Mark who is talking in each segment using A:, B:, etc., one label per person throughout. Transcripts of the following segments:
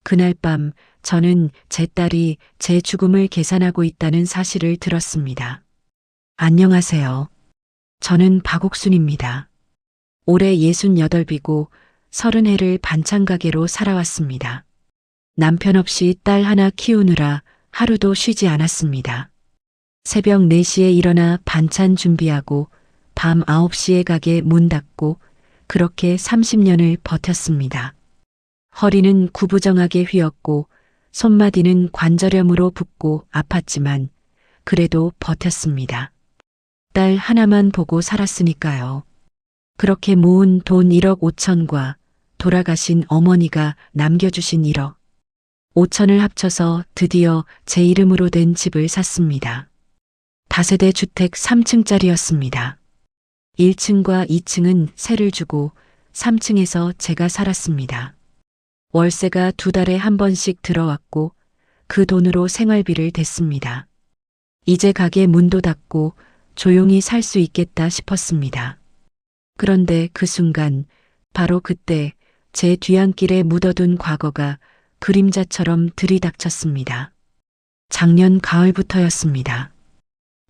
A: 그날 밤 저는 제 딸이 제 죽음을 계산하고 있다는 사실을 들었습니다. 안녕하세요. 저는 박옥순입니다. 올해 68이고 30해를 반찬가게로 살아왔습니다. 남편 없이 딸 하나 키우느라 하루도 쉬지 않았습니다. 새벽 4시에 일어나 반찬 준비하고 밤 9시에 가게 문 닫고 그렇게 30년을 버텼습니다. 허리는 구부정하게 휘었고 손마디는 관절염으로 붓고 아팠지만 그래도 버텼습니다. 딸 하나만 보고 살았으니까요. 그렇게 모은 돈 1억 5천과 돌아가신 어머니가 남겨주신 1억 5천을 합쳐서 드디어 제 이름으로 된 집을 샀습니다. 다세대 주택 3층짜리였습니다. 1층과 2층은 세를 주고 3층에서 제가 살았습니다. 월세가 2달에 한 번씩 들어왔고 그 돈으로 생활비를 댔습니다. 이제 가게 문도 닫고 조용히 살 수 있겠다 싶었습니다. 그런데 그 순간, 바로 그때 제 뒤안길에 묻어둔 과거가 그림자처럼 들이닥쳤습니다. 작년 가을부터였습니다.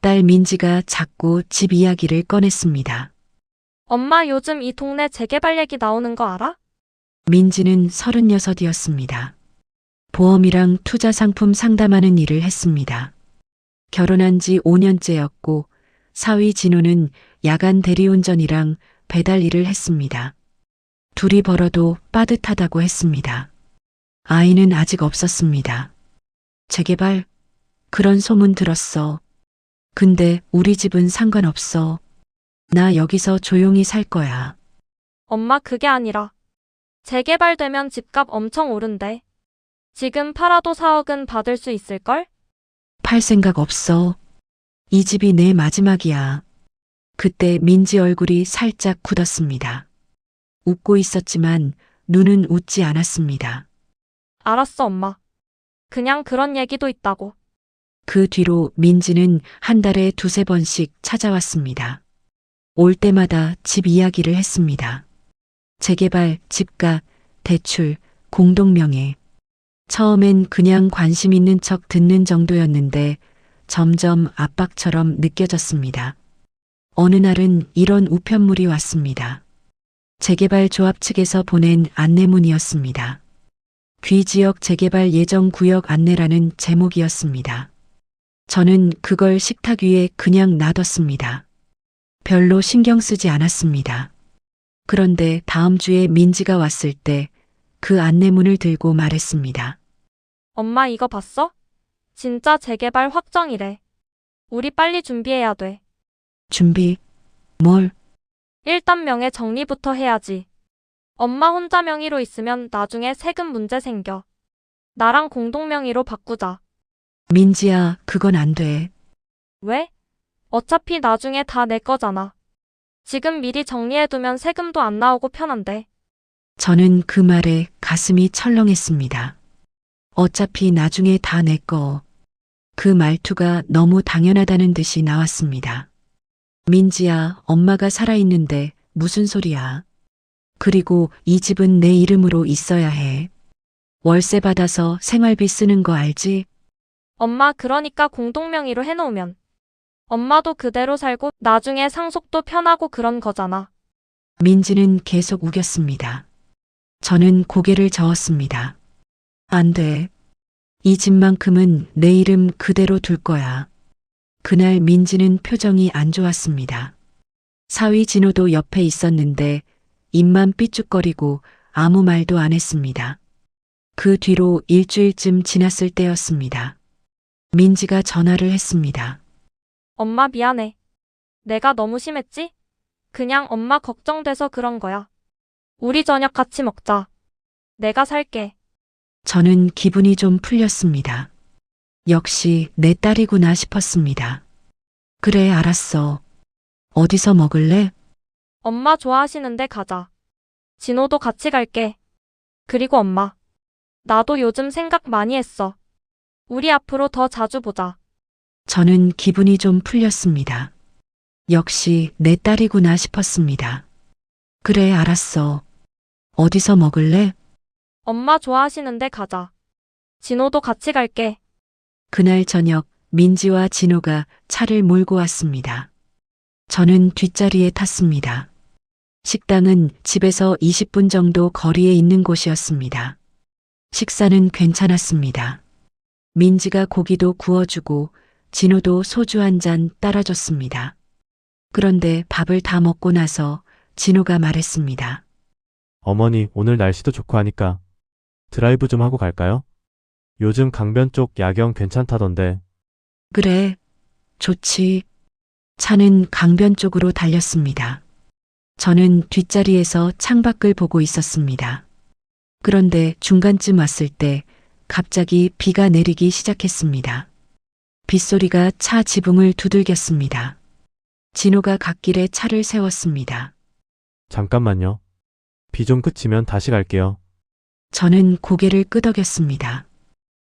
A: 딸 민지가 자꾸 집 이야기를 꺼냈습니다.
B: 엄마 요즘 이 동네 재개발 얘기 나오는 거 알아?
A: 민지는 36이었습니다. 보험이랑 투자 상품 상담하는 일을 했습니다. 결혼한 지 5년째였고 사위 진호는 야간 대리운전이랑 배달 일을 했습니다. 둘이 벌어도 빠듯하다고 했습니다. 아이는 아직 없었습니다. 재개발? 그런 소문 들었어. 근데 우리 집은 상관없어. 나 여기서 조용히 살 거야.
B: 엄마 그게 아니라 재개발되면 집값 엄청 오른대. 지금 팔아도 4억은 받을 수 있을걸?
A: 팔 생각 없어. 이 집이 내 마지막이야. 그때 민지 얼굴이 살짝 굳었습니다. 웃고 있었지만 눈은 웃지 않았습니다.
B: 알았어 엄마. 그냥 그런 얘기도 있다고.
A: 그 뒤로 민지는 한 달에 2~3번씩 찾아왔습니다. 올 때마다 집 이야기를 했습니다. 재개발, 집값, 대출, 공동명의. 처음엔 그냥 관심 있는 척 듣는 정도였는데 점점 압박처럼 느껴졌습니다. 어느 날은 이런 우편물이 왔습니다. 재개발 조합 측에서 보낸 안내문이었습니다. 귀지역 재개발 예정 구역 안내라는 제목이었습니다. 저는 그걸 식탁 위에 그냥 놔뒀습니다. 별로 신경 쓰지 않았습니다. 그런데 다음 주에 민지가 왔을 때 그 안내문을 들고 말했습니다.
B: 엄마 이거 봤어? 진짜 재개발 확정이래. 우리 빨리 준비해야 돼.
A: 준비? 뭘?
B: 일단 명의 정리부터 해야지. 엄마 혼자 명의로 있으면 나중에 세금 문제 생겨. 나랑 공동 명의로 바꾸자.
A: 민지야, 그건 안 돼.
B: 왜? 어차피 나중에 다 내 거잖아. 지금 미리 정리해두면 세금도 안 나오고 편한데.
A: 저는 그 말에 가슴이 철렁했습니다. 어차피 나중에 다 내 거. 그 말투가 너무 당연하다는 듯이 나왔습니다. 민지야, 엄마가 살아있는데 무슨 소리야. 그리고 이 집은 내 이름으로 있어야 해. 월세 받아서 생활비 쓰는 거 알지?
B: 엄마 그러니까 공동 명의로 해놓으면 엄마도 그대로 살고 나중에 상속도 편하고 그런 거잖아.
A: 민지는 계속 우겼습니다. 저는 고개를 저었습니다. 안 돼. 이 집만큼은 내 이름 그대로 둘 거야. 그날 민지는 표정이 안 좋았습니다. 사위 진호도 옆에 있었는데 입만 삐죽거리고 아무 말도 안 했습니다. 그 뒤로 일주일쯤 지났을 때였습니다. 민지가 전화를 했습니다.
B: 엄마 미안해. 내가 너무 심했지? 그냥 엄마 걱정돼서 그런 거야. 우리 저녁 같이 먹자. 내가 살게.
A: 저는 기분이 좀 풀렸습니다. 역시 내 딸이구나 싶었습니다. 그래, 알았어. 어디서 먹을래?
B: 엄마 좋아하시는데 가자. 진호도 같이 갈게. 그리고 엄마. 나도 요즘 생각 많이 했어. 우리 앞으로 더 자주 보자.
A: 저는 기분이 좀 풀렸습니다. 역시 내 딸이구나 싶었습니다. 그래, 알았어. 어디서 먹을래?
B: 엄마 좋아하시는데 가자. 진호도 같이 갈게.
A: 그날 저녁 민지와 진호가 차를 몰고 왔습니다. 저는 뒷자리에 탔습니다. 식당은 집에서 20분 정도 거리에 있는 곳이었습니다. 식사는 괜찮았습니다. 민지가 고기도 구워주고 진호도 소주 한 잔 따라줬습니다. 그런데 밥을 다 먹고 나서 진호가 말했습니다.
C: 어머니, 오늘 날씨도 좋고 하니까 드라이브 좀 하고 갈까요? 요즘 강변 쪽 야경 괜찮다던데.
A: 그래, 좋지. 차는 강변 쪽으로 달렸습니다. 저는 뒷자리에서 창밖을 보고 있었습니다. 그런데 중간쯤 왔을 때 갑자기 비가 내리기 시작했습니다. 빗소리가 차 지붕을 두들겼습니다. 진호가 갓길에 차를 세웠습니다.
C: 잠깐만요. 비 좀 그치면 다시 갈게요.
A: 저는 고개를 끄덕였습니다.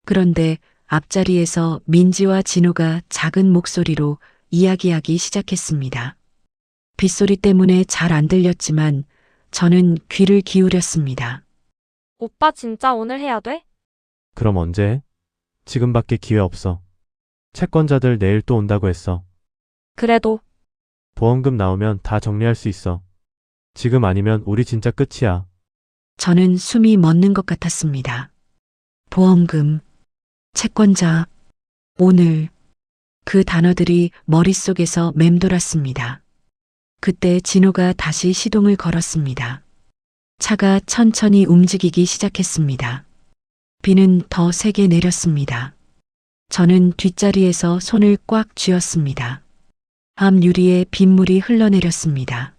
A: 그런데 앞자리에서 민지와 진호가 작은 목소리로 이야기하기 시작했습니다. 빗소리 때문에 잘 안 들렸지만 저는 귀를 기울였습니다.
B: 오빠 진짜 오늘 해야 돼?
C: 그럼 언제 해? 지금밖에 기회 없어. 채권자들 내일 또 온다고 했어.
B: 그래도
C: 보험금 나오면 다 정리할 수 있어. 지금 아니면 우리 진짜 끝이야.
A: 저는 숨이 멎는 것 같았습니다. 보험금, 채권자, 오늘. 그 단어들이 머릿속에서 맴돌았습니다. 그때 진호가 다시 시동을 걸었습니다. 차가 천천히 움직이기 시작했습니다. 비는 더 세게 내렸습니다. 저는 뒷자리에서 손을 꽉 쥐었습니다. 앞 유리에 빗물이 흘러내렸습니다.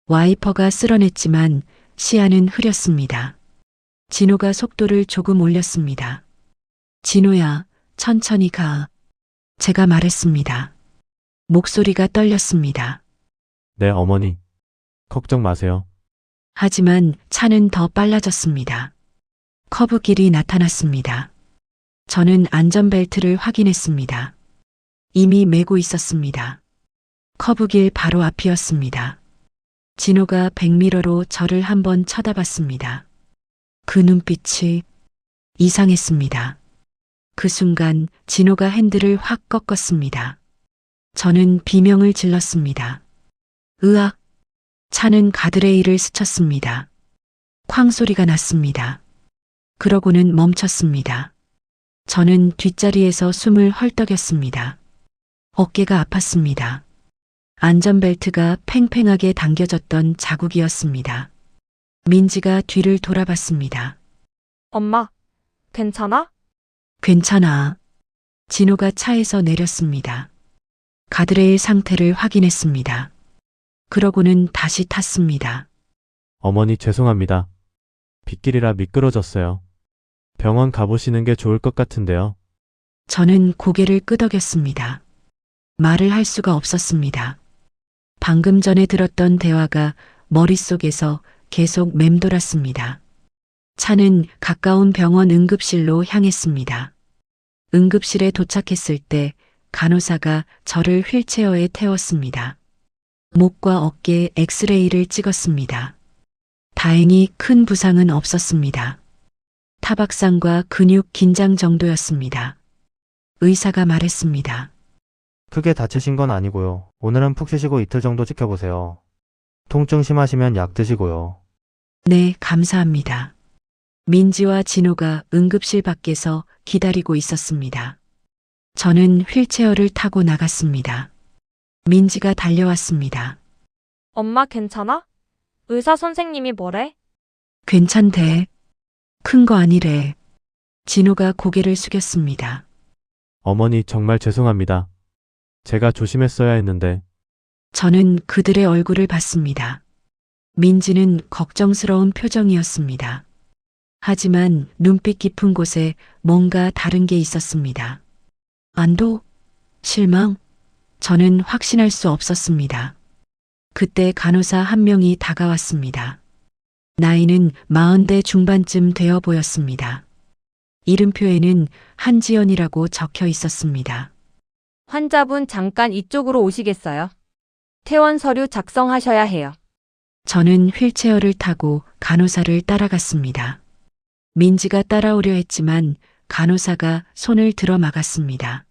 A: 와이퍼가 쓸어냈지만 시야는 흐렸습니다. 진호가 속도를 조금 올렸습니다. 진호야, 천천히 가. 제가 말했습니다. 목소리가 떨렸습니다.
C: 네, 어머니. 걱정 마세요.
A: 하지만 차는 더 빨라졌습니다. 커브길이 나타났습니다. 저는 안전벨트를 확인했습니다. 이미 매고 있었습니다. 커브길 바로 앞이었습니다. 진호가 백미러로 저를 한번 쳐다봤습니다. 그 눈빛이 이상했습니다. 그 순간 진호가 핸들을 확 꺾었습니다. 저는 비명을 질렀습니다. 으악! 차는 가드레일을 스쳤습니다. 쾅 소리가 났습니다. 그러고는 멈췄습니다. 저는 뒷자리에서 숨을 헐떡였습니다. 어깨가 아팠습니다. 안전벨트가 팽팽하게 당겨졌던 자국이었습니다. 민지가 뒤를 돌아봤습니다.
B: 엄마, 괜찮아?
A: 괜찮아. 진호가 차에서 내렸습니다. 가드레일 상태를 확인했습니다. 그러고는 다시 탔습니다.
C: 어머니 죄송합니다. 빗길이라 미끄러졌어요. 병원 가보시는 게 좋을 것 같은데요.
A: 저는 고개를 끄덕였습니다. 말을 할 수가 없었습니다. 방금 전에 들었던 대화가 머릿속에서 계속 맴돌았습니다. 차는 가까운 병원 응급실로 향했습니다. 응급실에 도착했을 때 간호사가 저를 휠체어에 태웠습니다. 목과 어깨에 엑스레이를 찍었습니다. 다행히 큰 부상은 없었습니다. 타박상과 근육 긴장 정도였습니다. 의사가 말했습니다.
D: 크게 다치신 건 아니고요. 오늘은 푹 쉬시고 이틀 정도 지켜보세요. 통증 심하시면 약 드시고요.
A: 네, 감사합니다. 민지와 진호가 응급실 밖에서 기다리고 있었습니다. 저는 휠체어를 타고 나갔습니다. 민지가 달려왔습니다.
B: 엄마 괜찮아? 의사 선생님이 뭐래?
A: 괜찮대. 큰 거 아니래. 진호가 고개를 숙였습니다.
C: 어머니 정말 죄송합니다. 제가 조심했어야 했는데.
A: 저는 그들의 얼굴을 봤습니다. 민지는 걱정스러운 표정이었습니다. 하지만 눈빛 깊은 곳에 뭔가 다른 게 있었습니다. 안도? 실망? 저는 확신할 수 없었습니다. 그때 간호사 한 명이 다가왔습니다. 나이는 40대 중반쯤 되어 보였습니다. 이름표에는 한지연이라고 적혀 있었습니다.
E: 환자분 잠깐 이쪽으로 오시겠어요? 퇴원 서류 작성하셔야 해요.
A: 저는 휠체어를 타고 간호사를 따라갔습니다. 민지가 따라오려 했지만 간호사가 손을 들어 막았습니다.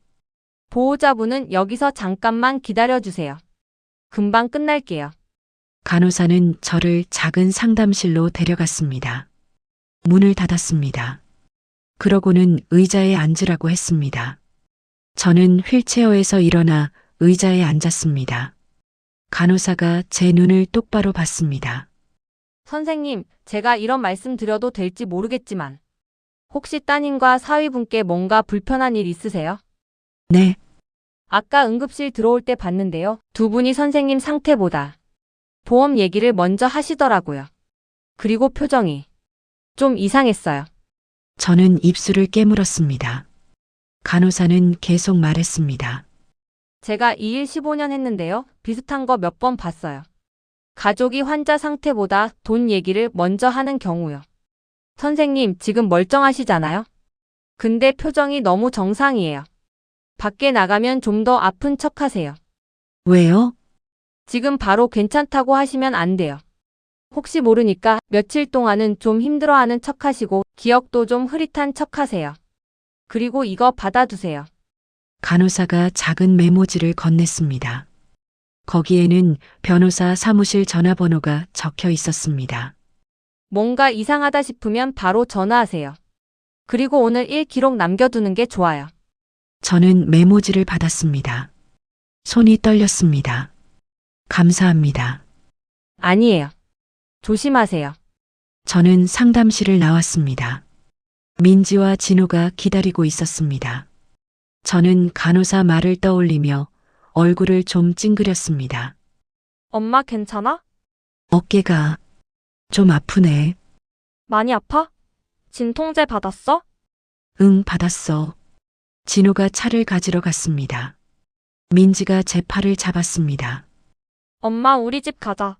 E: 보호자분은 여기서 잠깐만 기다려주세요. 금방 끝날게요.
A: 간호사는 저를 작은 상담실로 데려갔습니다. 문을 닫았습니다. 그러고는 의자에 앉으라고 했습니다. 저는 휠체어에서 일어나 의자에 앉았습니다. 간호사가 제 눈을 똑바로 봤습니다.
E: 선생님, 제가 이런 말씀 드려도 될지 모르겠지만 혹시 따님과 사위분께 뭔가 불편한 일 있으세요?
A: 네,
E: 아까 응급실 들어올 때 봤는데요. 두 분이 선생님 상태보다 보험 얘기를 먼저 하시더라고요. 그리고 표정이 좀 이상했어요.
A: 저는 입술을 깨물었습니다. 간호사는 계속 말했습니다.
E: 제가 이 일 15년 했는데요. 비슷한 거 몇 번 봤어요. 가족이 환자 상태보다 돈 얘기를 먼저 하는 경우요. 선생님, 지금 멀쩡하시잖아요? 근데 표정이 너무 정상이에요. 밖에 나가면 좀 더 아픈 척 하세요.
A: 왜요?
E: 지금 바로 괜찮다고 하시면 안 돼요. 혹시 모르니까 며칠 동안은 좀 힘들어하는 척 하시고 기억도 좀 흐릿한 척 하세요. 그리고 이거 받아두세요.
A: 간호사가 작은 메모지를 건넸습니다. 거기에는 변호사 사무실 전화번호가 적혀 있었습니다.
E: 뭔가 이상하다 싶으면 바로 전화하세요. 그리고 오늘 일 기록 남겨두는 게 좋아요.
A: 저는 메모지를 받았습니다. 손이 떨렸습니다. 감사합니다.
E: 아니에요. 조심하세요.
A: 저는 상담실을 나왔습니다. 민지와 진호가 기다리고 있었습니다. 저는 간호사 말을 떠올리며 얼굴을 좀 찡그렸습니다.
B: 엄마 괜찮아?
A: 어깨가 좀 아프네.
B: 많이 아파? 진통제 받았어?
A: 응, 받았어. 진호가 차를 가지러 갔습니다. 민지가 제 팔을 잡았습니다.
B: 엄마 우리 집 가자.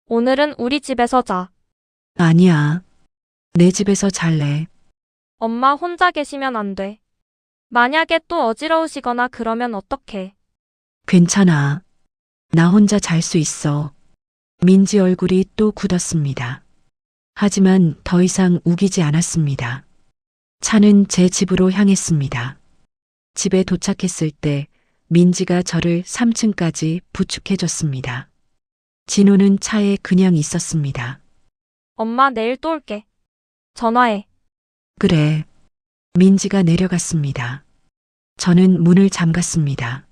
B: 오늘은 우리 집에서 자.
A: 아니야. 내 집에서 잘래.
B: 엄마 혼자 계시면 안 돼. 만약에 또 어지러우시거나 그러면 어떡해.
A: 괜찮아. 나 혼자 잘 수 있어. 민지 얼굴이 또 굳었습니다. 하지만 더 이상 우기지 않았습니다. 차는 제 집으로 향했습니다. 집에 도착했을 때 민지가 저를 3층까지 부축해줬습니다. 진호는 차에 그냥 있었습니다.
B: 엄마 내일 또 올게. 전화해.
A: 그래. 민지가 내려갔습니다. 저는 문을 잠갔습니다.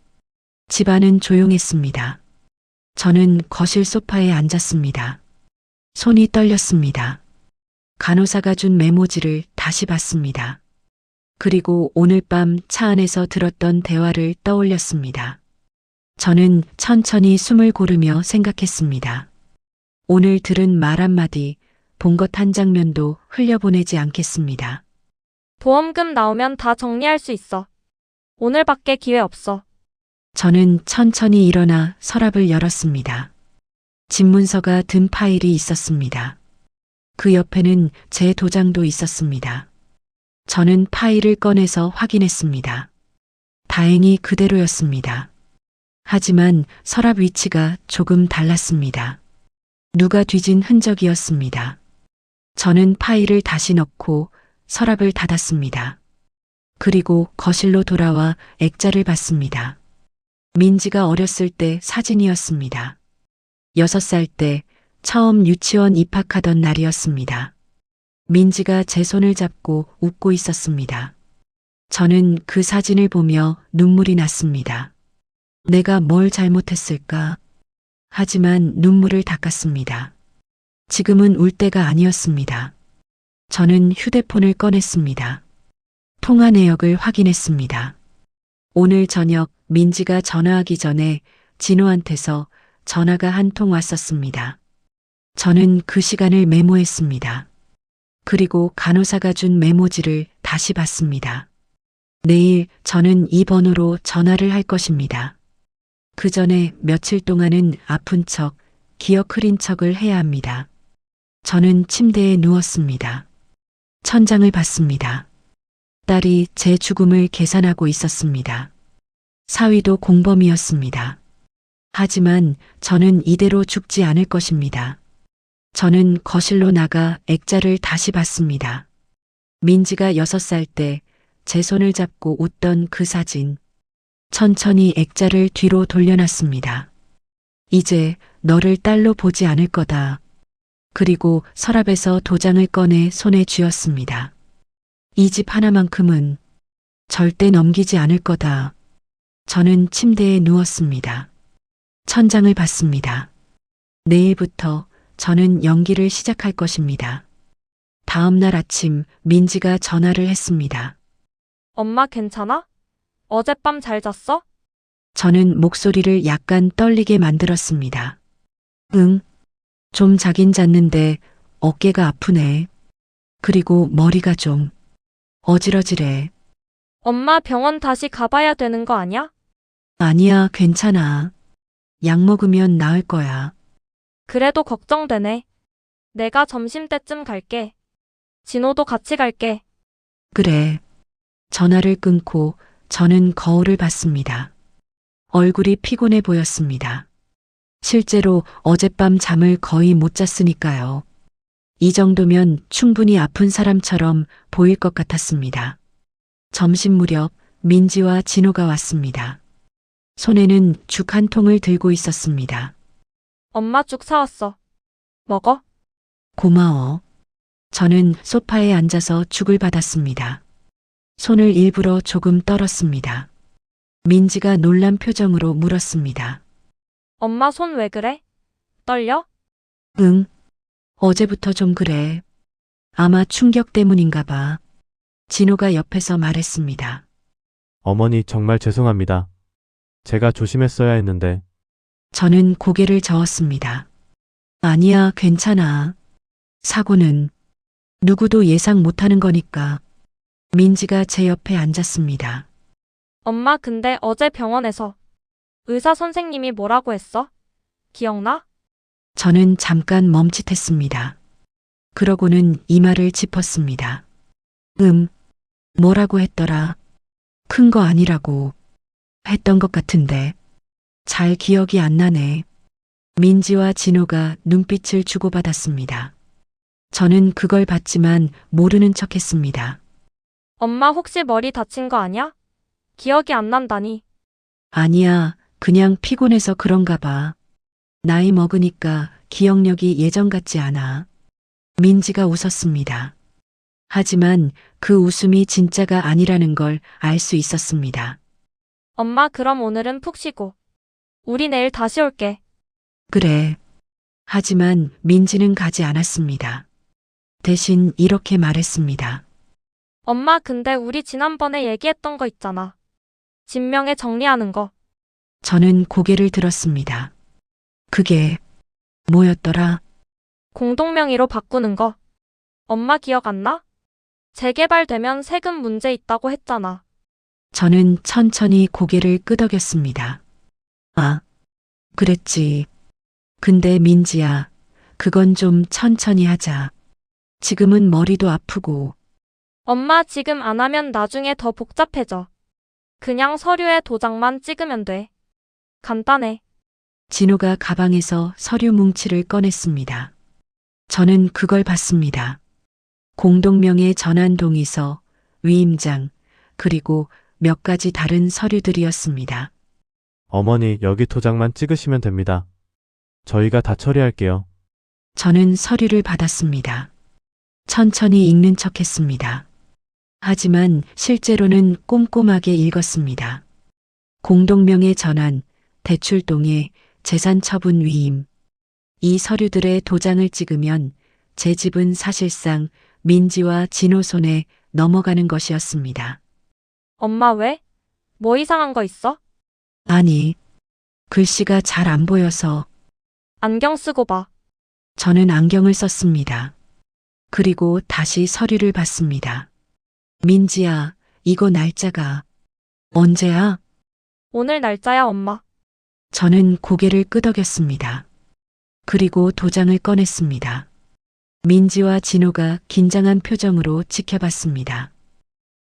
A: 집안은 조용했습니다. 저는 거실 소파에 앉았습니다. 손이 떨렸습니다. 간호사가 준 메모지를 다시 봤습니다. 그리고 오늘 밤 차 안에서 들었던 대화를 떠올렸습니다. 저는 천천히 숨을 고르며 생각했습니다. 오늘 들은 말 한마디, 본 것 한 장면도 흘려보내지 않겠습니다.
B: 보험금 나오면 다 정리할 수 있어. 오늘밖에 기회 없어.
A: 저는 천천히 일어나 서랍을 열었습니다. 집문서가 든 파일이 있었습니다. 그 옆에는 제 도장도 있었습니다. 저는 파일을 꺼내서 확인했습니다. 다행히 그대로였습니다. 하지만 서랍 위치가 조금 달랐습니다. 누가 뒤진 흔적이었습니다. 저는 파일을 다시 넣고 서랍을 닫았습니다. 그리고 거실로 돌아와 액자를 봤습니다. 민지가 어렸을 때 사진이었습니다. 6살 때 처음 유치원 입학하던 날이었습니다. 민지가 제 손을 잡고 웃고 있었습니다. 저는 그 사진을 보며 눈물이 났습니다. 내가 뭘 잘못했을까? 하지만 눈물을 닦았습니다. 지금은 울 때가 아니었습니다. 저는 휴대폰을 꺼냈습니다. 통화 내역을 확인했습니다. 오늘 저녁 민지가 전화하기 전에 진호한테서 전화가 한 통 왔었습니다. 저는 그 시간을 메모했습니다. 그리고 간호사가 준 메모지를 다시 봤습니다. 내일 저는 이 번호로 전화를 할 것입니다. 그 전에 며칠 동안은 아픈 척, 기억 흐린 척을 해야 합니다. 저는 침대에 누웠습니다. 천장을 봤습니다. 딸이 제 죽음을 계산하고 있었습니다. 사위도 공범이었습니다. 하지만 저는 이대로 죽지 않을 것입니다. 저는 거실로 나가 액자를 다시 봤습니다. 민지가 6살 때 제 손을 잡고 웃던 그 사진. 천천히 액자를 뒤로 돌려놨습니다. 이제 너를 딸로 보지 않을 거다. 그리고 서랍에서 도장을 꺼내 손에 쥐었습니다. 이 집 하나만큼은 절대 넘기지 않을 거다. 저는 침대에 누웠습니다. 천장을 봤습니다. 내일부터 저는 연기를 시작할 것입니다. 다음 날 아침 민지가 전화를 했습니다.
B: 엄마 괜찮아? 어젯밤 잘 잤어?
A: 저는 목소리를 약간 떨리게 만들었습니다. 응. 좀 자긴 잤는데 어깨가 아프네. 그리고 머리가 좀 어지러지래.
B: 엄마 병원 다시 가봐야 되는 거 아니야?
A: 아니야, 괜찮아. 약 먹으면 나을 거야.
B: 그래도 걱정되네. 내가 점심때쯤 갈게. 진호도 같이 갈게.
A: 그래. 전화를 끊고 저는 거울을 봤습니다. 얼굴이 피곤해 보였습니다. 실제로 어젯밤 잠을 거의 못 잤으니까요. 이 정도면 충분히 아픈 사람처럼 보일 것 같았습니다. 점심 무렵 민지와 진호가 왔습니다. 손에는 죽 한 통을 들고 있었습니다.
B: 엄마 죽 사왔어. 먹어?
A: 고마워. 저는 소파에 앉아서 죽을 받았습니다. 손을 일부러 조금 떨었습니다. 민지가 놀란 표정으로 물었습니다.
B: 엄마 손 왜 그래? 떨려?
A: 응. 어제부터 좀 그래. 아마 충격 때문인가 봐. 진호가 옆에서 말했습니다.
C: 어머니 정말 죄송합니다. 제가 조심했어야 했는데.
A: 저는 고개를 저었습니다. 아니야, 괜찮아. 사고는 누구도 예상 못하는 거니까. 민지가 제 옆에 앉았습니다.
B: 엄마 근데 어제 병원에서 의사 선생님이 뭐라고 했어? 기억나?
A: 저는 잠깐 멈칫했습니다. 그러고는 이마를 짚었습니다. 뭐라고 했더라? 큰 거 아니라고 했던 것 같은데. 잘 기억이 안 나네. 민지와 진호가 눈빛을 주고받았습니다. 저는 그걸 봤지만 모르는 척 했습니다.
B: 엄마 혹시 머리 다친 거 아니야? 기억이 안 난다니.
A: 아니야, 그냥 피곤해서 그런가 봐. 나이 먹으니까 기억력이 예전 같지 않아. 민지가 웃었습니다. 하지만 그 웃음이 진짜가 아니라는 걸 알 수 있었습니다.
B: 엄마 그럼 오늘은 푹 쉬고. 우리 내일 다시 올게.
A: 그래. 하지만 민지는 가지 않았습니다. 대신 이렇게 말했습니다.
B: 엄마 근데 우리 지난번에 얘기했던 거 있잖아. 진명에 정리하는 거.
A: 저는 고개를 들었습니다. 그게 뭐였더라?
B: 공동명의로 바꾸는 거. 엄마 기억 안 나? 재개발되면 세금 문제 있다고 했잖아.
A: 저는 천천히 고개를 끄덕였습니다. 아, 그랬지. 근데 민지야, 그건 좀 천천히 하자. 지금은 머리도 아프고.
B: 엄마 지금 안 하면 나중에 더 복잡해져. 그냥 서류에 도장만 찍으면 돼. 간단해.
A: 진호가 가방에서 서류 뭉치를 꺼냈습니다. 저는 그걸 봤습니다. 공동명의 전환 동의서, 위임장, 그리고 몇 가지 다른 서류들이었습니다.
C: 어머니 여기 도장만 찍으시면 됩니다. 저희가 다 처리할게요.
A: 저는 서류를 받았습니다. 천천히 읽는 척 했습니다. 하지만 실제로는 꼼꼼하게 읽었습니다. 공동명의 전환, 대출 동의, 재산 처분 위임. 이 서류들의 도장을 찍으면 제 집은 사실상 민지와 진호 손에 넘어가는 것이었습니다.
B: 엄마 왜? 뭐 이상한 거 있어?
A: 아니, 글씨가 잘 안 보여서.
B: 안경 쓰고 봐.
A: 저는 안경을 썼습니다. 그리고 다시 서류를 봤습니다. 민지야, 이거 날짜가 언제야?
B: 오늘 날짜야 엄마.
A: 저는 고개를 끄덕였습니다. 그리고 도장을 꺼냈습니다. 민지와 진호가 긴장한 표정으로 지켜봤습니다.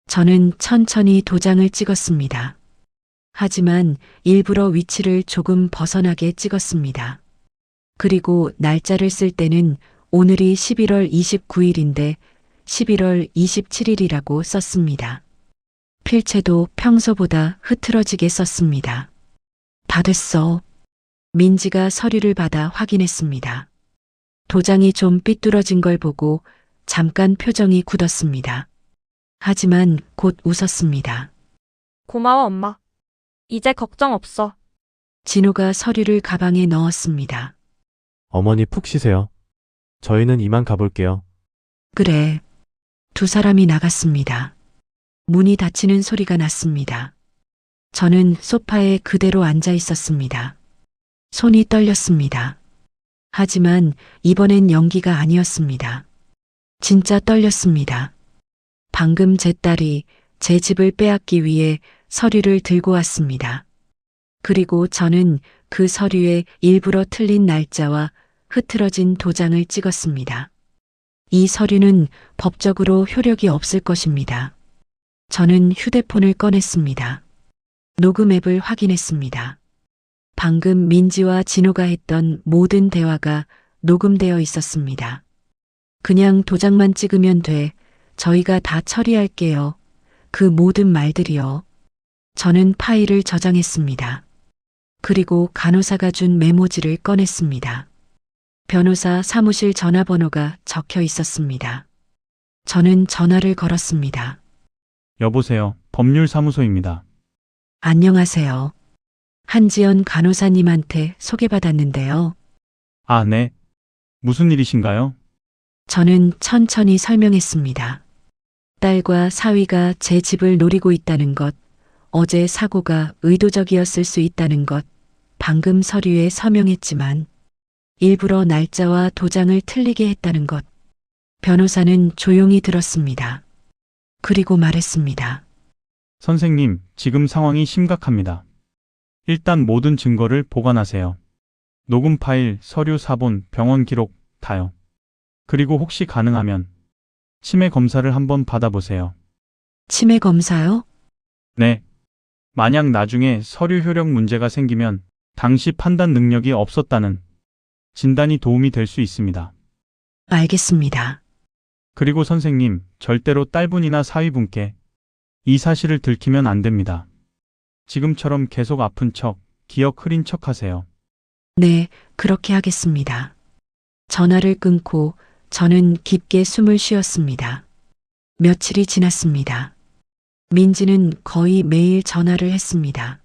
A: 저는 천천히 도장을 찍었습니다. 하지만 일부러 위치를 조금 벗어나게 찍었습니다. 그리고 날짜를 쓸 때는 오늘이 11월 29일인데 11월 27일이라고 썼습니다. 필체도 평소보다 흐트러지게 썼습니다. 다 됐어. 민지가 서류를 받아 확인했습니다. 도장이 좀 삐뚤어진 걸 보고 잠깐 표정이 굳었습니다. 하지만 곧 웃었습니다.
B: 고마워, 엄마. 이제 걱정 없어.
A: 진호가 서류를 가방에 넣었습니다.
C: 어머니 푹 쉬세요. 저희는 이만 가볼게요.
A: 그래. 두 사람이 나갔습니다. 문이 닫히는 소리가 났습니다. 저는 소파에 그대로 앉아 있었습니다. 손이 떨렸습니다. 하지만 이번엔 연기가 아니었습니다. 진짜 떨렸습니다. 방금 제 딸이 제 집을 빼앗기 위해 서류를 들고 왔습니다. 그리고 저는 그 서류에 일부러 틀린 날짜와 흐트러진 도장을 찍었습니다. 이 서류는 법적으로 효력이 없을 것입니다. 저는 휴대폰을 꺼냈습니다. 녹음 앱을 확인했습니다. 방금 민지와 진호가 했던 모든 대화가 녹음되어 있었습니다. 그냥 도장만 찍으면 돼. 저희가 다 처리할게요. 그 모든 말들이요. 저는 파일을 저장했습니다. 그리고 간호사가 준 메모지를 꺼냈습니다. 변호사 사무실 전화번호가 적혀 있었습니다. 저는 전화를 걸었습니다.
F: 여보세요. 법률사무소입니다.
A: 안녕하세요. 한지연 간호사님한테 소개받았는데요.
F: 아, 네. 무슨 일이신가요?
A: 저는 천천히 설명했습니다. 딸과 사위가 제 집을 노리고 있다는 것, 어제 사고가 의도적이었을 수 있다는 것, 방금 서류에 서명했지만 일부러 날짜와 도장을 틀리게 했다는 것. 변호사는 조용히 들었습니다. 그리고 말했습니다.
F: 선생님, 지금 상황이 심각합니다. 일단 모든 증거를 보관하세요. 녹음 파일, 서류 사본, 병원 기록 다요. 그리고 혹시 가능하면 치매 검사를 한번 받아보세요.
A: 치매 검사요?
F: 네. 만약 나중에 서류 효력 문제가 생기면 당시 판단 능력이 없었다는 진단이 도움이 될 수 있습니다.
A: 알겠습니다.
F: 그리고 선생님, 절대로 딸분이나 사위분께 이 사실을 들키면 안 됩니다. 지금처럼 계속 아픈 척, 기억 흐린 척 하세요.
A: 네, 그렇게 하겠습니다. 전화를 끊고 저는 깊게 숨을 쉬었습니다. 며칠이 지났습니다. 민지는 거의 매일 전화를 했습니다.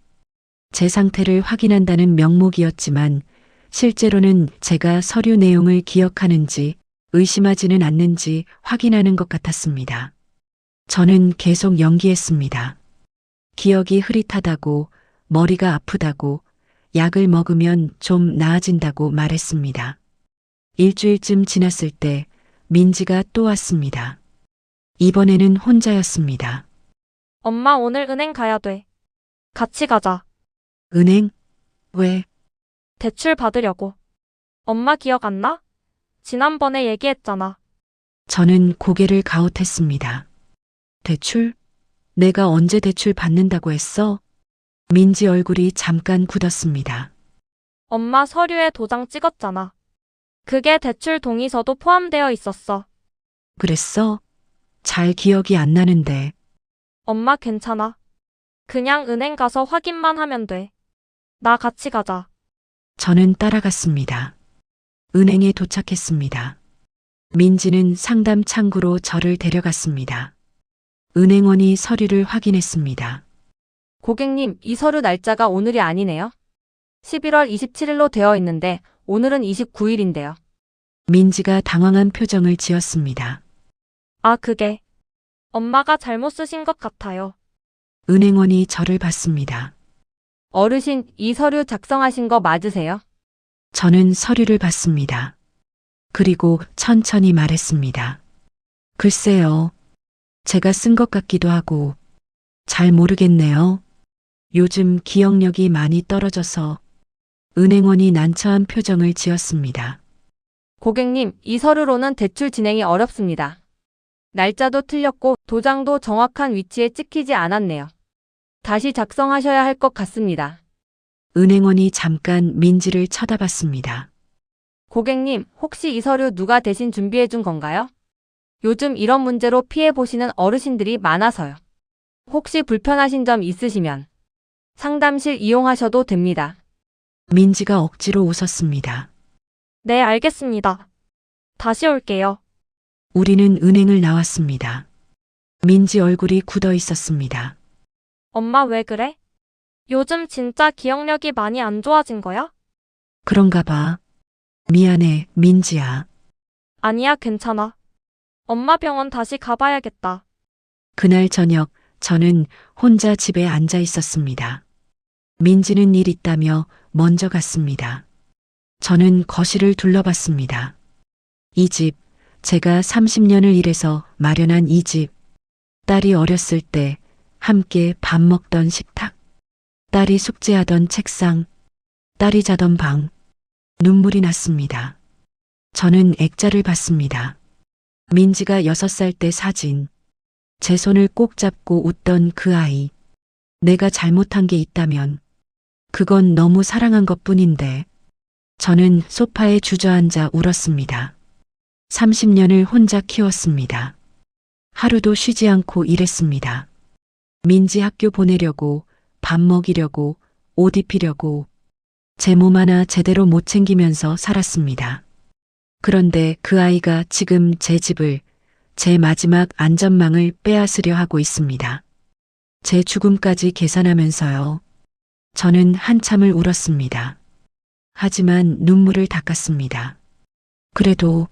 A: 제 상태를 확인한다는 명목이었지만 실제로는 제가 서류 내용을 기억하는지 의심하지는 않는지 확인하는 것 같았습니다. 저는 계속 연기했습니다. 기억이 흐릿하다고, 머리가 아프다고, 약을 먹으면 좀 나아진다고 말했습니다. 일주일쯤 지났을 때 민지가 또 왔습니다. 이번에는 혼자였습니다.
B: 엄마 오늘 은행 가야 돼. 같이 가자.
A: 은행? 왜?
B: 대출 받으려고. 엄마 기억 안 나? 지난번에 얘기했잖아.
A: 저는 고개를 가웃했습니다. 대출? 내가 언제 대출 받는다고 했어? 민지 얼굴이 잠깐 굳었습니다.
B: 엄마 서류에 도장 찍었잖아. 그게 대출 동의서도 포함되어 있었어.
A: 그랬어? 잘 기억이 안 나는데.
B: 엄마 괜찮아. 그냥 은행 가서 확인만 하면 돼. 나 같이 가자.
A: 저는 따라갔습니다. 은행에 도착했습니다. 민지는 상담 창구로 저를 데려갔습니다. 은행원이 서류를 확인했습니다.
E: 고객님, 이 서류 날짜가 오늘이 아니네요. 11월 27일로 되어 있는데 오늘은 29일인데요.
A: 민지가 당황한 표정을 지었습니다.
B: 아, 그게. 엄마가 잘못 쓰신 것 같아요.
A: 은행원이 저를 봤습니다.
E: 어르신, 이 서류 작성하신 거 맞으세요?
A: 저는 서류를 봤습니다. 그리고 천천히 말했습니다. 글쎄요. 제가 쓴 것 같기도 하고 잘 모르겠네요. 요즘 기억력이 많이 떨어져서. 은행원이 난처한 표정을 지었습니다.
E: 고객님, 이 서류로는 대출 진행이 어렵습니다. 날짜도 틀렸고 도장도 정확한 위치에 찍히지 않았네요. 다시 작성하셔야 할 것 같습니다.
A: 은행원이 잠깐 민지를 쳐다봤습니다.
E: 고객님, 혹시 이 서류 누가 대신 준비해 준 건가요? 요즘 이런 문제로 피해 보시는 어르신들이 많아서요. 혹시 불편하신 점 있으시면 상담실 이용하셔도 됩니다.
A: 민지가 억지로 웃었습니다.
B: 네, 알겠습니다. 다시 올게요.
A: 우리는 은행을 나왔습니다. 민지 얼굴이 굳어 있었습니다.
B: 엄마 왜 그래? 요즘 진짜 기억력이 많이 안 좋아진 거야?
A: 그런가 봐. 미안해, 민지야.
B: 아니야, 괜찮아. 엄마 병원 다시 가봐야겠다.
A: 그날 저녁 저는 혼자 집에 앉아 있었습니다. 민지는 일 있다며 먼저 갔습니다. 저는 거실을 둘러봤습니다. 이 집, 제가 30년을 일해서 마련한 이 집. 딸이 어렸을 때 함께 밥 먹던 식탁. 딸이 숙제하던 책상. 딸이 자던 방. 눈물이 났습니다. 저는 액자를 봤습니다. 민지가 6살 때 사진. 제 손을 꼭 잡고 웃던 그 아이. 내가 잘못한 게 있다면 그건 너무 사랑한 것뿐인데 저는 소파에 주저앉아 울었습니다. 30년을 혼자 키웠습니다. 하루도 쉬지 않고 일했습니다. 민지 학교 보내려고, 밥 먹이려고, 옷 입히려고 제 몸 하나 제대로 못 챙기면서 살았습니다. 그런데 그 아이가 지금 제 집을, 제 마지막 안전망을 빼앗으려 하고 있습니다. 제 죽음까지 계산하면서요. 저는 한참을 울었습니다. 하지만 눈물을 닦았습니다. 그래도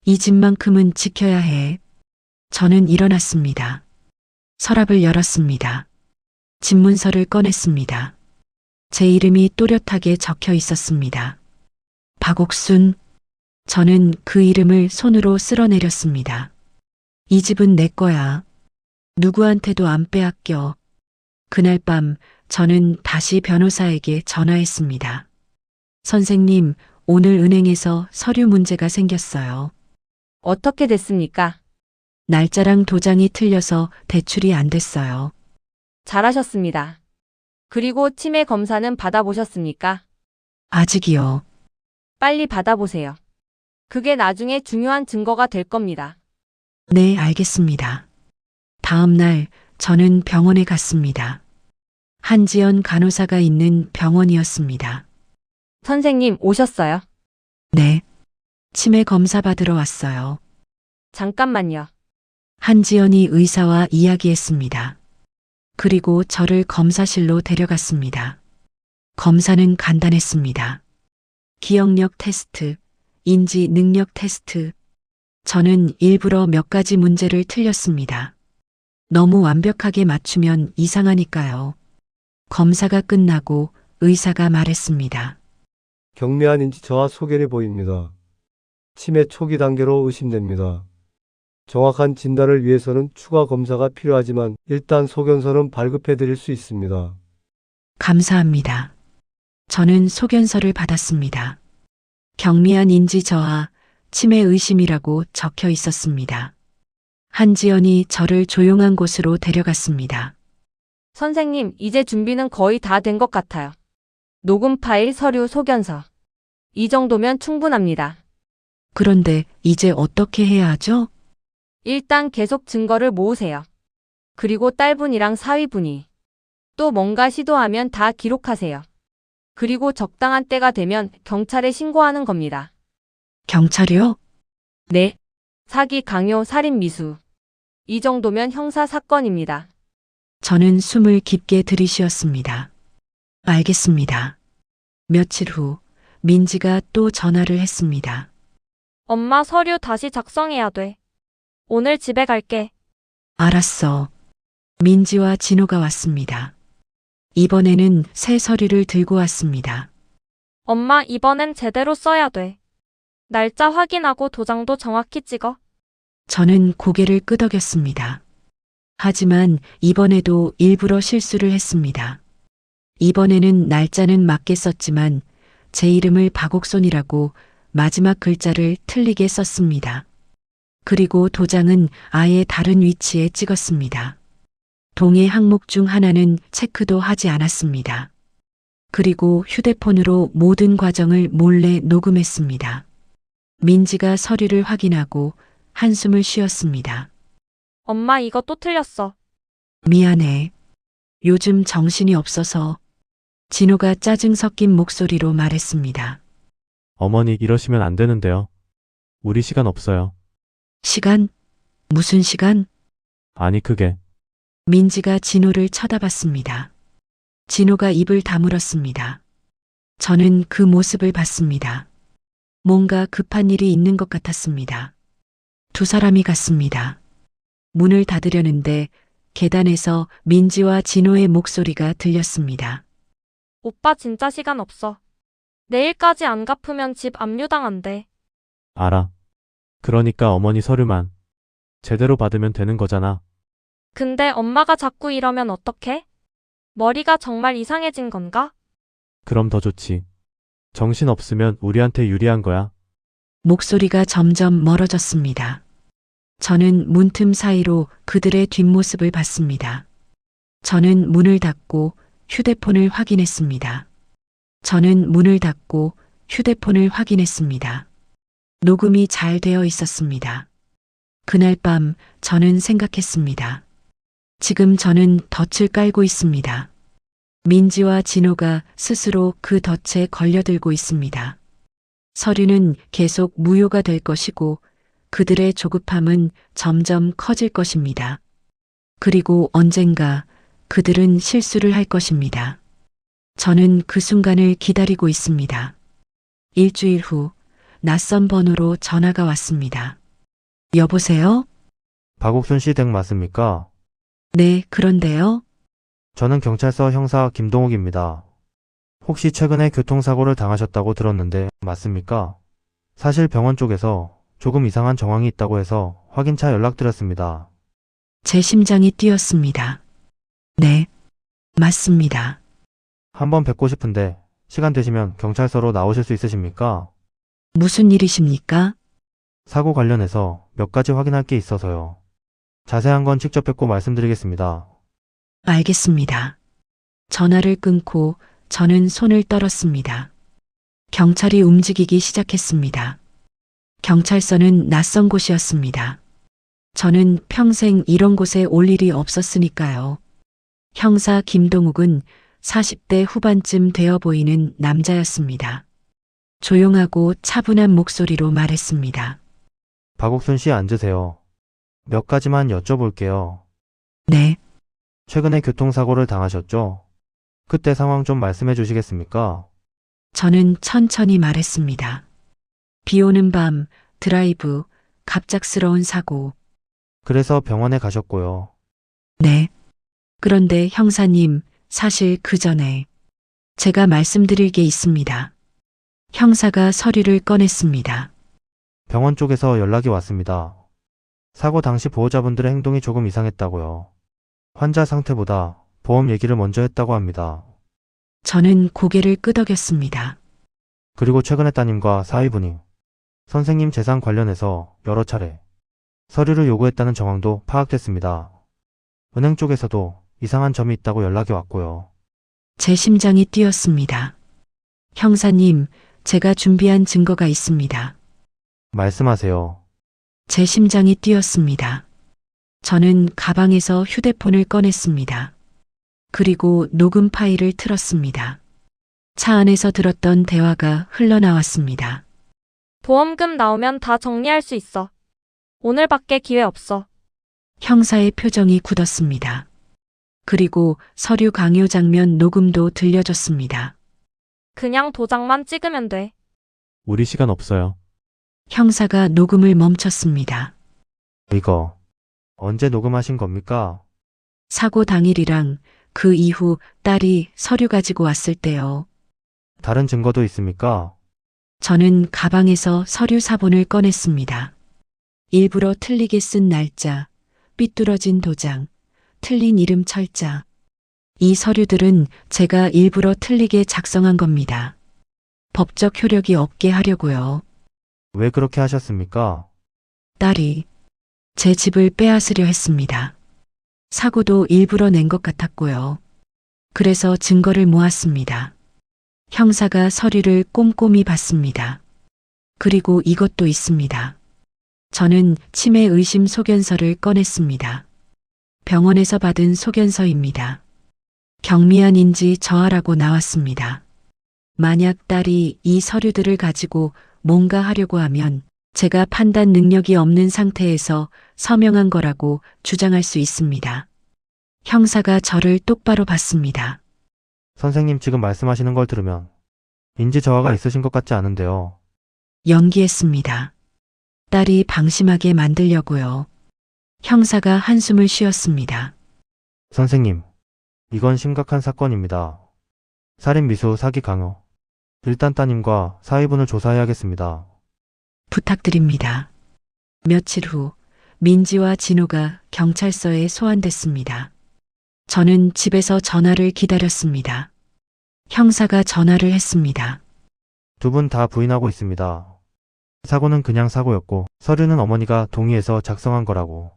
A: 이 집만큼은 지켜야 해. 저는 일어났습니다. 서랍을 열었습니다. 집문서를 꺼냈습니다. 제 이름이 또렷하게 적혀 있었습니다. 박옥순. 저는 그 이름을 손으로 쓸어내렸습니다. 이 집은 내 거야. 누구한테도 안 빼앗겨. 그날 밤 저는 다시 변호사에게 전화했습니다. 선생님, 오늘 은행에서 서류 문제가 생겼어요.
E: 어떻게 됐습니까?
A: 날짜랑 도장이 틀려서 대출이 안 됐어요.
E: 잘하셨습니다. 그리고 치매 검사는 받아보셨습니까?
A: 아직이요.
E: 빨리 받아보세요. 그게 나중에 중요한 증거가 될 겁니다.
A: 네, 알겠습니다. 다음 날 저는 병원에 갔습니다. 한지연 간호사가 있는 병원이었습니다.
E: 선생님 오셨어요?
A: 네. 치매 검사 받으러 왔어요.
E: 잠깐만요.
A: 한지연이 의사와 이야기했습니다. 그리고 저를 검사실로 데려갔습니다. 검사는 간단했습니다. 기억력 테스트, 인지 능력 테스트. 저는 일부러 몇 가지 문제를 틀렸습니다. 너무 완벽하게 맞추면 이상하니까요. 검사가 끝나고 의사가 말했습니다.
G: 경미한 인지 저하 소견이 보입니다. 치매 초기 단계로 의심됩니다. 정확한 진단을 위해서는 추가 검사가 필요하지만 일단 소견서는 발급해 드릴 수 있습니다.
A: 감사합니다. 저는 소견서를 받았습니다. 경미한 인지 저하, 치매 의심이라고 적혀 있었습니다. 한지연이 저를 조용한 곳으로 데려갔습니다.
E: 선생님, 이제 준비는 거의 다 된 것 같아요. 녹음 파일, 서류, 소견서. 이 정도면 충분합니다.
A: 그런데 이제 어떻게 해야 하죠?
E: 일단 계속 증거를 모으세요. 그리고 딸분이랑 사위분이 또 뭔가 시도하면 다 기록하세요. 그리고 적당한 때가 되면 경찰에 신고하는 겁니다.
A: 경찰이요?
E: 네. 사기, 강요, 살인, 미수. 이 정도면 형사 사건입니다.
A: 저는 숨을 깊게 들이쉬었습니다. 알겠습니다. 며칠 후 민지가 또 전화를 했습니다.
B: 엄마 서류 다시 작성해야 돼. 오늘 집에 갈게.
A: 알았어. 민지와 진호가 왔습니다. 이번에는 새 서류를 들고 왔습니다.
B: 엄마 이번엔 제대로 써야 돼. 날짜 확인하고 도장도 정확히 찍어.
A: 저는 고개를 끄덕였습니다. 하지만 이번에도 일부러 실수를 했습니다. 이번에는 날짜는 맞게 썼지만 제 이름을 박옥손이라고 마지막 글자를 틀리게 썼습니다. 그리고 도장은 아예 다른 위치에 찍었습니다. 동의 항목 중 하나는 체크도 하지 않았습니다. 그리고 휴대폰으로 모든 과정을 몰래 녹음했습니다. 민지가 서류를 확인하고 한숨을 쉬었습니다.
B: 엄마 이거 또 틀렸어.
A: 미안해. 요즘 정신이 없어서 진호가 짜증 섞인 목소리로 말했습니다.
C: 어머니 이러시면 안 되는데요. 우리 시간 없어요.
A: 시간? 무슨 시간?
C: 아니 그게
A: 민지가 진호를 쳐다봤습니다. 진호가 입을 다물었습니다. 저는 그 모습을 봤습니다. 뭔가 급한 일이 있는 것 같았습니다. 두 사람이 갔습니다. 문을 닫으려는데 계단에서 민지와 진호의 목소리가 들렸습니다.
B: 오빠 진짜 시간 없어. 내일까지 안 갚으면 집 압류당한대.
C: 알아. 그러니까 어머니 서류만 제대로 받으면 되는 거잖아.
B: 근데 엄마가 자꾸 이러면 어떡해? 머리가 정말 이상해진 건가?
C: 그럼 더 좋지. 정신 없으면 우리한테 유리한 거야.
A: 목소리가 점점 멀어졌습니다. 저는 문틈 사이로 그들의 뒷모습을 봤습니다. 저는 문을 닫고 휴대폰을 확인했습니다. 저는 문을 닫고 휴대폰을 확인했습니다. 녹음이 잘 되어 있었습니다. 그날 밤 저는 생각했습니다. 지금 저는 덫을 깔고 있습니다. 민지와 진호가 스스로 그 덫에 걸려들고 있습니다. 서류는 계속 무효가 될 것이고 그들의 조급함은 점점 커질 것입니다. 그리고 언젠가 그들은 실수를 할 것입니다. 저는 그 순간을 기다리고 있습니다. 일주일 후 낯선 번호로 전화가 왔습니다. 여보세요?
D: 박옥순 씨 댁 맞습니까?
A: 네, 그런데요.
D: 저는 경찰서 형사 김동욱입니다. 혹시 최근에 교통사고를 당하셨다고 들었는데 맞습니까? 사실 병원 쪽에서 조금 이상한 정황이 있다고 해서 확인차 연락드렸습니다.
A: 제 심장이 뛰었습니다. 네, 맞습니다.
D: 한번 뵙고 싶은데 시간 되시면 경찰서로 나오실 수 있으십니까?
A: 무슨 일이십니까?
D: 사고 관련해서 몇 가지 확인할 게 있어서요. 자세한 건 직접 뵙고 말씀드리겠습니다.
A: 알겠습니다. 전화를 끊고 저는 손을 떨었습니다. 경찰이 움직이기 시작했습니다. 경찰서는 낯선 곳이었습니다. 저는 평생 이런 곳에 올 일이 없었으니까요. 형사 김동욱은 40대 후반쯤 되어 보이는 남자였습니다. 조용하고 차분한 목소리로 말했습니다.
D: 박옥순 씨 앉으세요. 몇 가지만 여쭤볼게요.
A: 네,
D: 최근에 교통사고를 당하셨죠? 그때 상황 좀 말씀해 주시겠습니까?
A: 저는 천천히 말했습니다. 비 오는 밤, 드라이브, 갑작스러운 사고.
D: 그래서 병원에 가셨고요.
A: 네. 그런데 형사님, 사실 그 전에 제가 말씀드릴 게 있습니다. 형사가 서류를 꺼냈습니다.
D: 병원 쪽에서 연락이 왔습니다. 사고 당시 보호자분들의 행동이 조금 이상했다고요. 환자 상태보다 보험 얘기를 먼저 했다고 합니다.
A: 저는 고개를 끄덕였습니다.
D: 그리고 최근에 따님과 사위분이 선생님 재산 관련해서 여러 차례 서류를 요구했다는 정황도 파악됐습니다. 은행 쪽에서도 이상한 점이 있다고 연락이 왔고요.
A: 제 심장이 뛰었습니다. 형사님, 제가 준비한 증거가 있습니다.
D: 말씀하세요.
A: 제 심장이 뛰었습니다. 저는 가방에서 휴대폰을 꺼냈습니다. 그리고 녹음 파일을 틀었습니다. 차 안에서 들었던 대화가 흘러나왔습니다.
B: 보험금 나오면 다 정리할 수 있어. 오늘밖에 기회 없어.
A: 형사의 표정이 굳었습니다. 그리고 서류 강요 장면 녹음도 들려줬습니다.
B: 그냥 도장만 찍으면 돼.
C: 우리 시간 없어요.
A: 형사가 녹음을 멈췄습니다.
D: 이거 언제 녹음하신 겁니까?
A: 사고 당일이랑 그 이후 딸이 서류 가지고 왔을 때요.
D: 다른 증거도 있습니까?
A: 저는 가방에서 서류 사본을 꺼냈습니다. 일부러 틀리게 쓴 날짜, 삐뚤어진 도장, 틀린 이름 철자. 이 서류들은 제가 일부러 틀리게 작성한 겁니다. 법적 효력이 없게 하려고요.
D: 왜 그렇게 하셨습니까?
A: 딸이 제 집을 빼앗으려 했습니다. 사고도 일부러 낸 것 같았고요. 그래서 증거를 모았습니다. 형사가 서류를 꼼꼼히 봤습니다. 그리고 이것도 있습니다. 저는 치매 의심 소견서를 꺼냈습니다. 병원에서 받은 소견서입니다. 경미한 인지 저하라고 나왔습니다. 만약 딸이 이 서류들을 가지고 뭔가 하려고 하면 제가 판단 능력이 없는 상태에서 서명한 거라고 주장할 수 있습니다. 형사가 저를 똑바로 봤습니다.
D: 선생님 지금 말씀하시는 걸 들으면 인지 저하가 있으신 것 같지 않은데요.
A: 연기했습니다. 딸이 방심하게 만들려고요. 형사가 한숨을 쉬었습니다.
D: 선생님, 이건 심각한 사건입니다. 살인 미수 사기 강요. 일단 따님과 사위분을 조사해야겠습니다.
A: 부탁드립니다. 며칠 후 민지와 진호가 경찰서에 소환됐습니다. 저는 집에서 전화를 기다렸습니다. 형사가 전화를 했습니다.
D: 두 분 다 부인하고 있습니다. 사고는 그냥 사고였고 서류는 어머니가 동의해서 작성한 거라고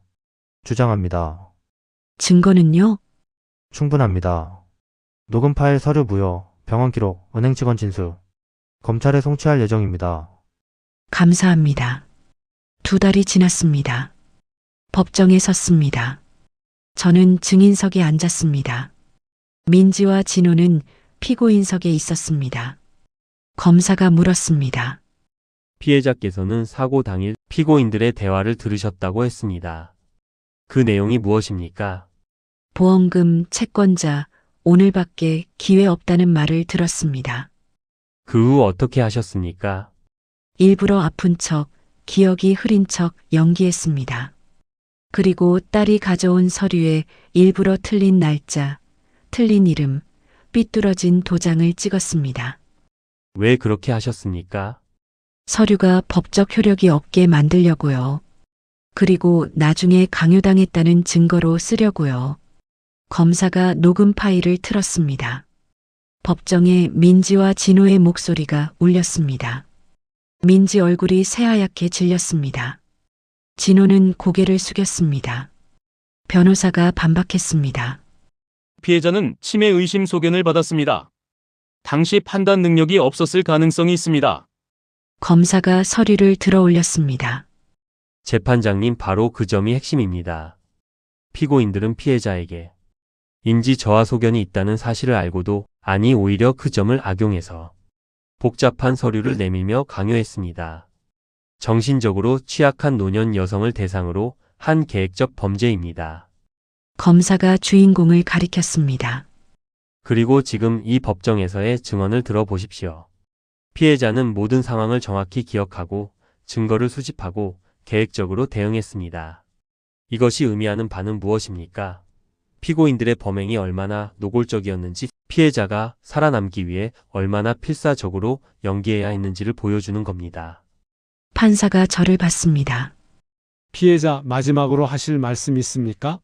D: 주장합니다.
A: 증거는요?
D: 충분합니다. 녹음 파일 서류 무효, 병원 기록, 은행 직원 진술, 검찰에 송치할 예정입니다.
A: 감사합니다. 2달이 지났습니다. 법정에 섰습니다. 저는 증인석에 앉았습니다. 민지와 진호는 피고인석에 있었습니다. 검사가 물었습니다.
H: 피해자께서는 사고 당일 피고인들의 대화를 들으셨다고 했습니다. 그 내용이 무엇입니까?
A: 보험금, 채권자, 오늘밖에 기회 없다는 말을 들었습니다.
H: 그 후 어떻게 하셨습니까?
A: 일부러 아픈 척, 기억이 흐린 척 연기했습니다. 그리고 딸이 가져온 서류에 일부러 틀린 날짜, 틀린 이름, 삐뚤어진 도장을 찍었습니다.
H: 왜 그렇게 하셨습니까?
A: 서류가 법적 효력이 없게 만들려고요. 그리고 나중에 강요당했다는 증거로 쓰려고요. 검사가 녹음 파일을 틀었습니다. 법정에 민지와 진호의 목소리가 울렸습니다. 민지 얼굴이 새하얗게 질렸습니다. 진호는 고개를 숙였습니다. 변호사가 반박했습니다.
I: 피해자는 치매 의심 소견을 받았습니다. 당시 판단 능력이 없었을 가능성이 있습니다.
A: 검사가 서류를 들어 올렸습니다.
H: 재판장님, 바로 그 점이 핵심입니다. 피고인들은 피해자에게 인지 저하 소견이 있다는 사실을 알고도 아니 오히려 그 점을 악용해서 복잡한 서류를 내밀며 강요했습니다. 정신적으로 취약한 노년 여성을 대상으로 한 계획적 범죄입니다.
A: 검사가 주인공을 가리켰습니다.
H: 그리고 지금 이 법정에서의 증언을 들어보십시오. 피해자는 모든 상황을 정확히 기억하고 증거를 수집하고 계획적으로 대응했습니다. 이것이 의미하는 바는 무엇입니까? 피고인들의 범행이 얼마나 노골적이었는지, 피해자가 살아남기 위해 얼마나 필사적으로 연기해야 했는지를 보여주는 겁니다.
A: 판사가 저를 봤습니다.
J: 피해자 마지막으로 하실 말씀 있습니까?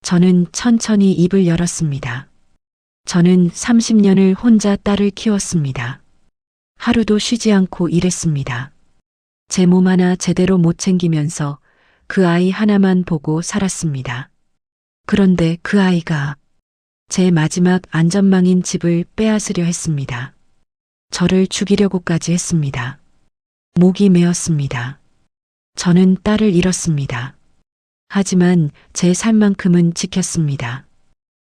A: 저는 천천히 입을 열었습니다. 저는 30년을 혼자 딸을 키웠습니다. 하루도 쉬지 않고 일했습니다. 제 몸 하나 제대로 못 챙기면서 그 아이 하나만 보고 살았습니다. 그런데 그 아이가 제 마지막 안전망인 집을 빼앗으려 했습니다. 저를 죽이려고까지 했습니다. 목이 메었습니다. 저는 딸을 잃었습니다. 하지만 제 삶만큼은 지켰습니다.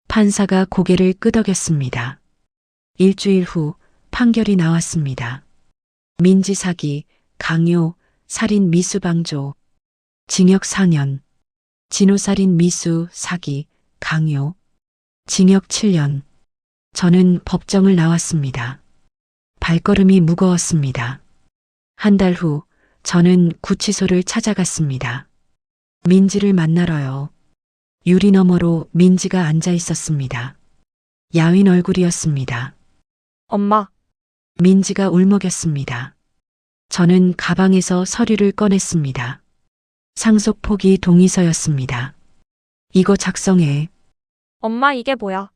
A: 판사가 고개를 끄덕였습니다. 일주일 후 판결이 나왔습니다. 민지 사기, 강요, 살인 미수 방조, 징역 4년, 진호 살인 미수, 사기, 강요, 징역 7년. 저는 법정을 나왔습니다. 발걸음이 무거웠습니다. 한 달 후 저는 구치소를 찾아갔습니다. 민지를 만나러요. 유리 너머로 민지가 앉아 있었습니다. 야윈 얼굴이었습니다.
B: 엄마,
A: 민지가 울먹였습니다. 저는 가방에서 서류를 꺼냈습니다. 상속 포기 동의서였습니다. 이거 작성해.
B: 엄마 이게 뭐야?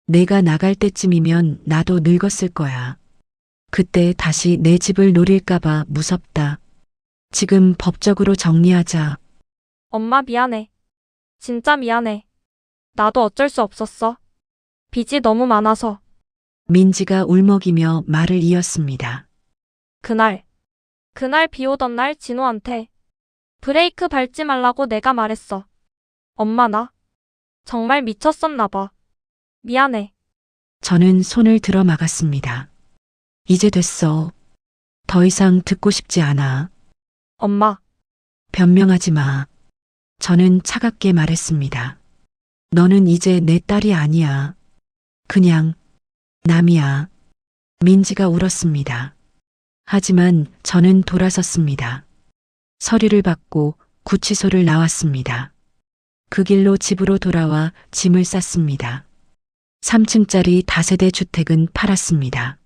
A: 내가 나갈 때쯤이면 나도 늙었을 거야. 그때 다시 내 집을 노릴까봐 무섭다. 지금 법적으로 정리하자.
B: 엄마 미안해. 진짜 미안해. 나도 어쩔 수 없었어. 빚이 너무 많아서.
A: 민지가 울먹이며 말을 이었습니다.
B: 그날 비 오던 날 진호한테 브레이크 밟지 말라고 내가 말했어. 엄마 나 정말 미쳤었나 봐. 미안해.
A: 저는 손을 들어 막았습니다. 이제 됐어. 더 이상 듣고 싶지 않아.
B: 엄마,
A: 변명하지 마. 저는 차갑게 말했습니다. 너는 이제 내 딸이 아니야. 그냥 남이야. 민지가 울었습니다. 하지만 저는 돌아섰습니다. 서류를 받고 구치소를 나왔습니다. 그 길로 집으로 돌아와 짐을 쌌습니다. 3층짜리 다세대 주택은 팔았습니다.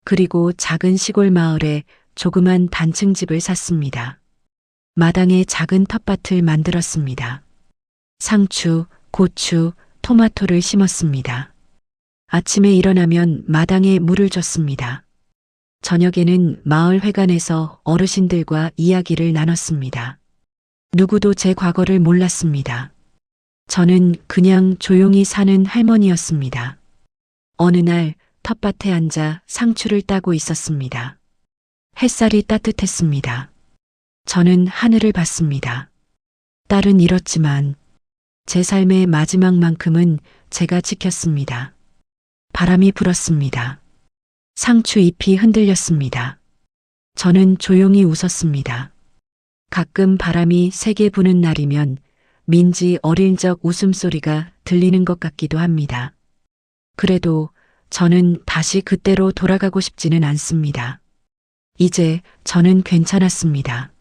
A: 그리고 작은 시골 마을에 조그만 단층 집을 샀습니다. 마당에 작은 텃밭을 만들었습니다. 상추, 고추, 토마토를 심었습니다. 아침에 일어나면 마당에 물을 줬습니다. 저녁에는 마을 회관에서 어르신들과 이야기를 나눴습니다. 누구도 제 과거를 몰랐습니다. 저는 그냥 조용히 사는 할머니였습니다. 어느 날 텃밭에 앉아 상추를 따고 있었습니다. 햇살이 따뜻했습니다. 저는 하늘을 봤습니다. 딸은 잃었지만 제 삶의 마지막만큼은 제가 지켰습니다. 바람이 불었습니다. 상추 잎이 흔들렸습니다. 저는 조용히 웃었습니다. 가끔 바람이 세게 부는 날이면 민지 어릴 적 웃음소리가 들리는 것 같기도 합니다. 그래도 저는 다시 그때로 돌아가고 싶지는 않습니다. 이제 저는 괜찮았습니다.